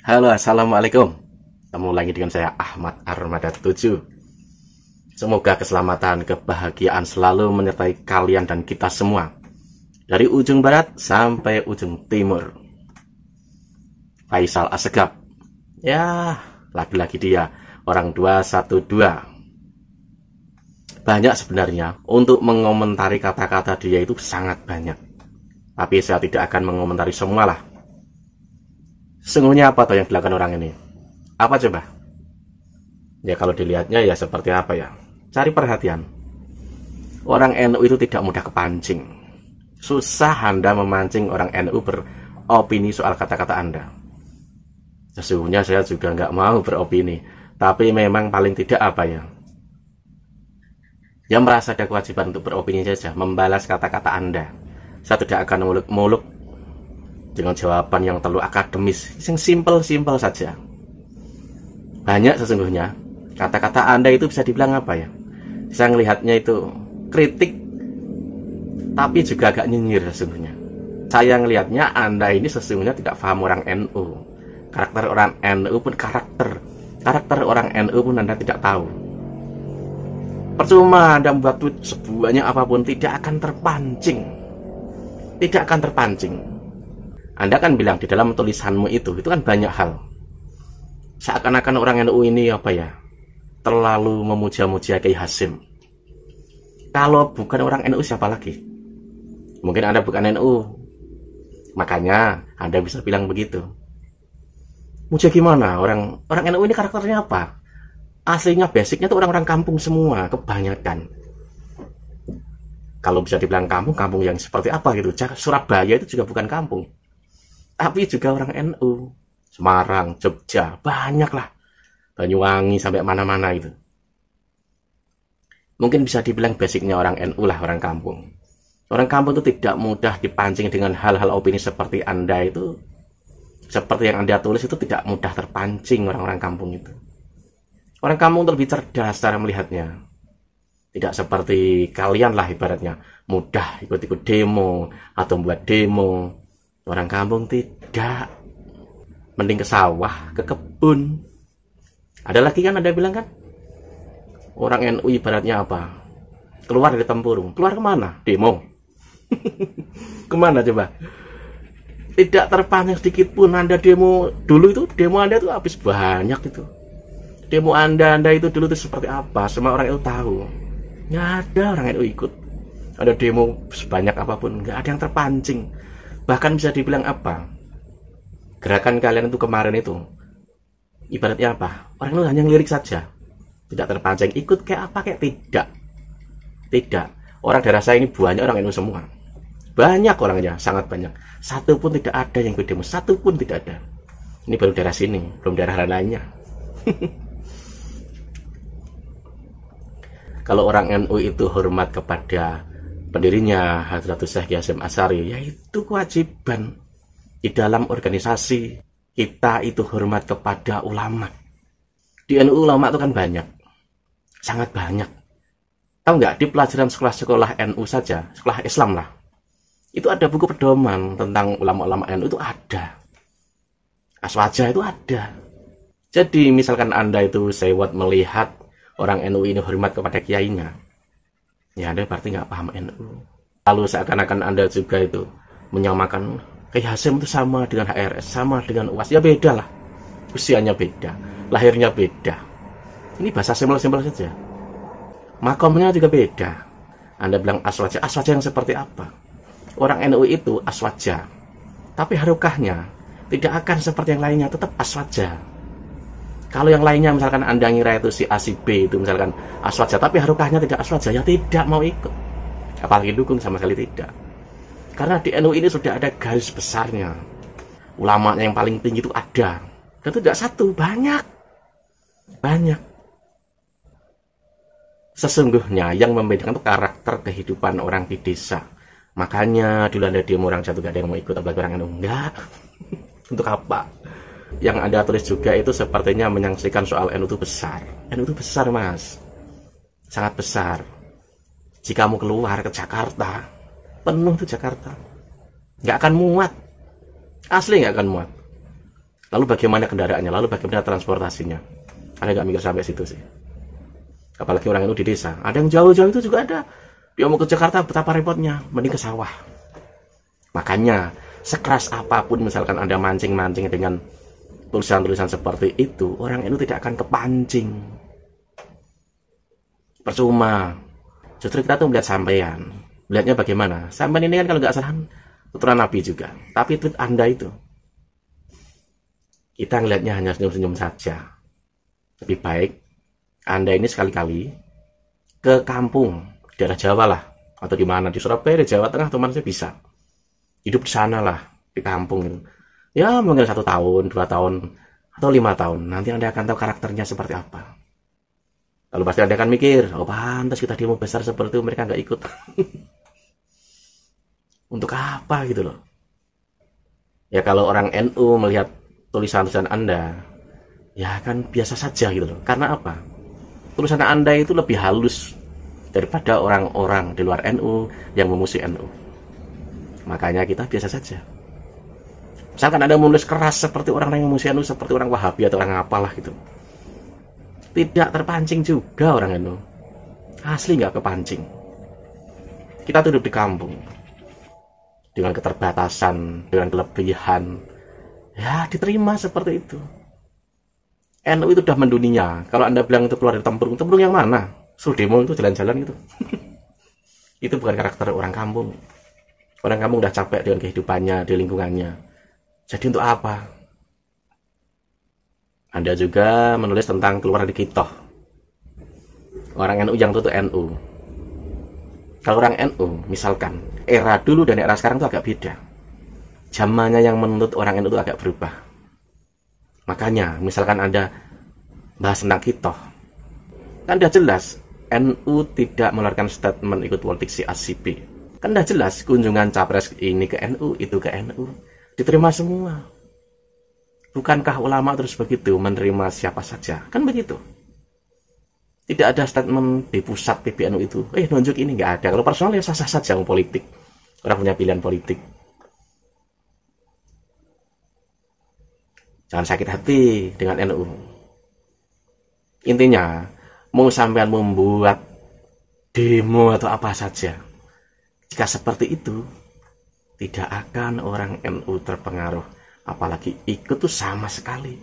Halo, assalamualaikum. Ketemu lagi dengan saya Ahmad Armada 7. Semoga keselamatan, kebahagiaan selalu menyertai kalian dan kita semua, dari ujung barat sampai ujung timur. Faisal Assegaf. Ya, lagi-lagi dia orang 212. Banyak sebenarnya untuk mengomentari kata-kata dia itu sangat banyak. Tapi saya tidak akan mengomentari semua lah. Sesungguhnya apa toh yang dilakukan orang ini? Apa coba? Ya kalau dilihatnya ya seperti apa ya? Cari perhatian. Orang NU itu tidak mudah kepancing. Susah Anda memancing orang NU beropini soal kata-kata Anda. Sesungguhnya saya juga nggak mau beropini. Tapi memang paling tidak apa ya? Yang merasa ada kewajiban untuk beropini saja, membalas kata-kata Anda. Saya tidak akan muluk-muluk dengan jawaban yang terlalu akademis, yang simpel-simpel saja. Banyak sesungguhnya kata-kata Anda itu bisa dibilang apa ya? Saya melihatnya itu kritik, tapi juga agak nyinyir sesungguhnya. Saya melihatnya Anda ini sesungguhnya tidak paham orang NU. Karakter orang NU pun karakter orang NU pun Anda tidak tahu. Percuma Anda membuat tweet sebanyak apapun, tidak akan terpancing. Tidak akan terpancing. Anda kan bilang di dalam tulisanmu itu kan banyak hal. Seakan-akan orang NU ini apa ya? Terlalu memuja-muja Kiai Hasyim. Kalau bukan orang NU siapa lagi? Mungkin Anda bukan NU. Makanya Anda bisa bilang begitu. Muja gimana? Orang NU ini karakternya apa? Aslinya basicnya itu orang-orang kampung semua, kebanyakan. Kalau bisa dibilang kampung yang seperti apa gitu. Surabaya itu juga bukan kampung. Tapi juga orang NU, Semarang, Jogja, banyak lah, Banyuwangi sampai mana-mana itu. Mungkin bisa dibilang basicnya orang NU lah, orang kampung. Orang kampung itu tidak mudah dipancing dengan hal-hal opini seperti Anda itu. Seperti yang Anda tulis itu tidak mudah terpancing orang-orang kampung itu. Orang kampung itu lebih cerdas cara melihatnya. Tidak seperti kalian lah ibaratnya, mudah ikut-ikut demo atau buat demo. Orang kampung tidak. Mending ke sawah, ke kebun. Ada lagi kan Anda bilang kan? Orang NU ibaratnya apa? Keluar dari tempurung. Keluar kemana? Demo. Kemana coba? Tidak terpancing sedikit pun Anda demo. Dulu itu demo Anda itu habis banyak itu. Demo Anda itu dulu itu seperti apa? Semua orang NU tahu. Nggak ada orang NU ikut. Ada demo sebanyak apapun, nggak ada yang terpancing. Bahkan bisa dibilang apa? Gerakan kalian itu kemarin itu ibaratnya apa? Orang itu hanya ngelirik saja. Tidak terpancing ikut kayak apa kayak tidak. Tidak. Orang daerah saya ini banyak orang NU semua. Banyak orangnya, sangat banyak. Satu pun tidak ada yang ikut demo, satu pun tidak ada. Ini baru daerah sini, belum daerah lainnya. Kalau orang NU itu hormat kepada pendirinya Hadratus Syekh Kiai Hasyim Asy'ari, yaitu kewajiban di dalam organisasi kita itu hormat kepada ulama. Di NU ulama itu kan banyak, sangat banyak. Tahu nggak, di pelajaran sekolah-sekolah NU saja, sekolah Islam lah, itu ada buku pedoman tentang ulama-ulama NU itu ada. Aswaja itu ada. Jadi misalkan Anda itu sewot melihat orang NU ini hormat kepada kiainya, ya Anda berarti nggak paham NU. Lalu seakan-akan Anda juga itu menyamakan Kiai Hasyim itu sama dengan HRS, sama dengan UAS. Ya beda lah, usianya beda, lahirnya beda. Ini bahasa simpel-simpel saja. Makomnya juga beda. Anda bilang aswaja yang seperti apa? Orang NU itu aswaja, tapi harokahnya tidak akan seperti yang lainnya, tetap aswaja. Kalau yang lainnya misalkan Anda ngira itu si A si B itu misalkan aswaja, tapi harokahnya tidak aswaja, ya tidak mau ikut. Apalagi dukung, sama sekali tidak. Karena di NU ini sudah ada garis besarnya. Ulamanya yang paling tinggi itu ada. Dan itu tidak satu, banyak. Banyak. Sesungguhnya yang membedakan itu karakter kehidupan orang di desa. Makanya dulu Anda demo orang jatuh, gak ada yang mau ikut, apalagi orang NU. Enggak. Untuk apa? Yang Anda tulis juga itu sepertinya menyaksikan soal NU itu besar. NU itu besar, Mas. Sangat besar. Jika kamu keluar ke Jakarta, penuh tuh Jakarta. Nggak akan muat. Asli nggak akan muat. Lalu bagaimana kendaraannya? Lalu bagaimana transportasinya? Ada nggak mikir sampai situ sih? Apalagi orang NU di desa. Ada yang jauh-jauh itu juga ada. Dia mau ke Jakarta, betapa repotnya. Mending ke sawah. Makanya, sekeras apapun misalkan Anda mancing-mancing dengan tulisan-tulisan seperti itu, orang NU tidak akan kepancing. Percuma. Justru kita tuh melihat sampean. Melihatnya bagaimana? Sampean ini kan kalau nggak salah keturunan Nabi juga. Tapi tweet Anda itu, kita ngelihatnya hanya senyum-senyum saja. Lebih baik Anda ini sekali-kali ke kampung, daerah Jawa lah, atau di mana, di Surabaya, di Jawa Tengah, teman saya bisa hidup di sana lah, di kampung itu. Ya mungkin 1 tahun, 2 tahun, atau 5 tahun. Nanti Anda akan tahu karakternya seperti apa. Lalu pasti Anda akan mikir, oh pantas kita demo besar seperti itu, mereka nggak ikut. Untuk apa gitu loh. Ya kalau orang NU melihat tulisan-tulisan Anda, ya kan biasa saja gitu loh. Karena apa? Tulisan Anda itu lebih halus daripada orang-orang di luar NU yang memusuhi NU. Makanya kita biasa saja. Misalkan Anda menulis keras seperti orang yang memusuhi NU, seperti orang Wahabi atau orang apalah gitu, tidak terpancing juga orang NU. Asli nggak kepancing. Kita hidup di kampung dengan keterbatasan, dengan kelebihan, ya diterima seperti itu. NU itu udah mendunia. Kalau Anda bilang itu keluar dari tempurung yang mana? Suruh demo itu jalan-jalan gitu. Itu bukan karakter orang kampung. Orang kampung udah capek dengan kehidupannya, di lingkungannya. Jadi untuk apa? Anda juga menulis tentang keluar dari Kitoh. Orang NU yang tutup NU. Kalau orang NU, misalkan, era dulu dan era sekarang itu agak beda. Zamannya yang menuntut orang NU itu agak berubah. Makanya, misalkan Anda bahas tentang Kitoh, kan udah jelas, NU tidak mengeluarkan statement ikut politik si ACP. Kan udah jelas, kunjungan capres ini ke NU, itu ke NU. Diterima semua. Bukankah ulama terus begitu, menerima siapa saja? Kan begitu. Tidak ada statement di pusat PBNU itu, nunjuk ini, nggak ada. Kalau personal ya sah-sah saja politik. Orang punya pilihan politik. Jangan sakit hati dengan NU. Intinya, mau sampean membuat demo atau apa saja, jika seperti itu, tidak akan orang NU terpengaruh. Apalagi ikut tuh sama sekali.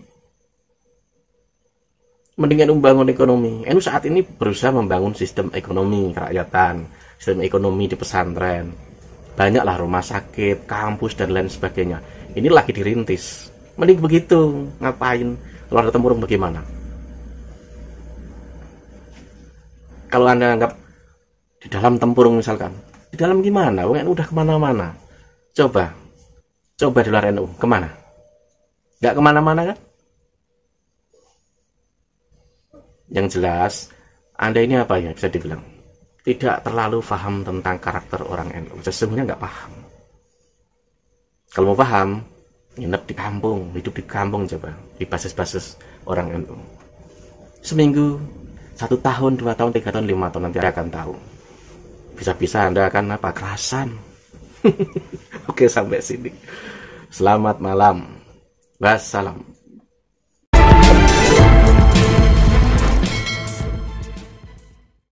Mendingan membangun ekonomi. NU saat ini berusaha membangun sistem ekonomi kerakyatan, sistem ekonomi di pesantren. Banyaklah rumah sakit, kampus, dan lain sebagainya. Ini lagi dirintis. Mending begitu. Ngapain? Kalau ada tempurung bagaimana? Kalau Anda anggap di dalam tempurung misalkan, di dalam gimana? NU udah kemana-mana. Coba di luar NU, kemana? Nggak kemana-mana kan? Yang jelas, Anda ini apa ya, bisa dibilang tidak terlalu paham tentang karakter orang NU. Sesungguhnya nggak paham. Kalau mau paham, nginep di kampung, hidup di kampung coba, di basis-basis orang NU. Seminggu, 1 tahun, 2 tahun, 3 tahun, 5 tahun, nanti Anda akan tahu. Bisa-bisa Anda akan apa? Kerasan. Oke, sampai sini. Selamat malam. Wassalam.